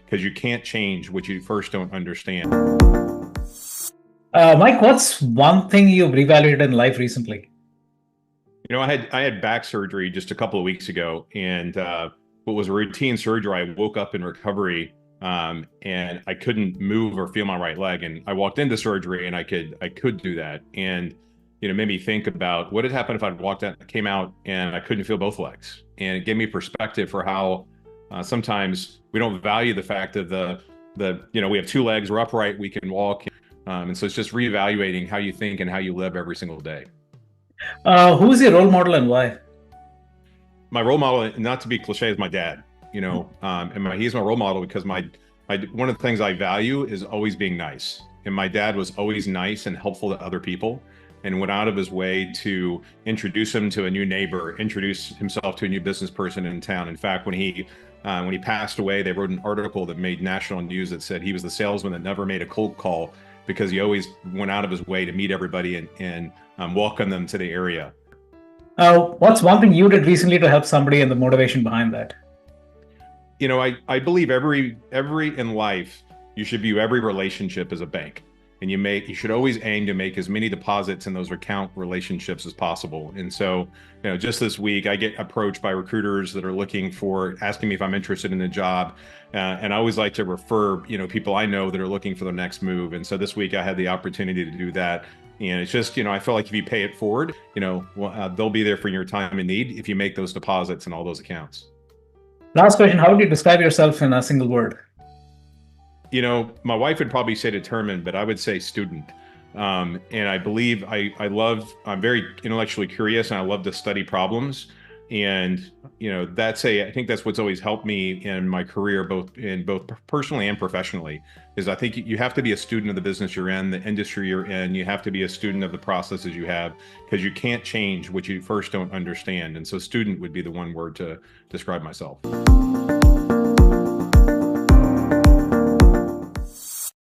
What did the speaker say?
because you can't change what you first don't understand. Mike, what's one thing you've reevaluated in life recently? I had back surgery just a couple of weeks ago, and what was a routine surgery, I woke up in recovery, and I couldn't move or feel my right leg. And I walked into surgery, and I could do that, and made me think about what had happened if I'd walked out, came out, and I couldn't feel both legs. And it gave me perspective for how sometimes we don't value the fact that we have two legs, we're upright, we can walk, and so it's just reevaluating how you think and how you live every single day. Who's your role model and why? My role model, not to be cliche, is my dad. He's my role model because one of the things I value is always being nice. And my dad was always nice and helpful to other people, and went out of his way to introduce him to a new neighbor, introduce himself to a new business person in town. In fact, when he passed away, they wrote an article that made national news that said he was the salesman that never made a cold call, because he always went out of his way to meet everybody and welcome them to the area. What's one thing you did recently to help somebody and the motivation behind that? I believe every in life, you should view every relationship as a bank, and you should always aim to make as many deposits in those account relationships as possible. And so, just this week, I get approached by recruiters that are asking me if I'm interested in the job. And I always like to refer, people I know that are looking for their next move. And so this week I had the opportunity to do that. And it's just, I feel like if you pay it forward, they'll be there for your time in need if you make those deposits in all those accounts. Last question, how would you describe yourself in a single word? My wife would probably say determined, but I would say student. And I believe I'm very intellectually curious, and I love to study problems. And, I think that's what's always helped me in my career, both personally and professionally, is I think you have to be a student of the business you're in, the industry you're in. You have to be a student of the processes you have, because you can't change what you first don't understand. And so student would be the one word to describe myself.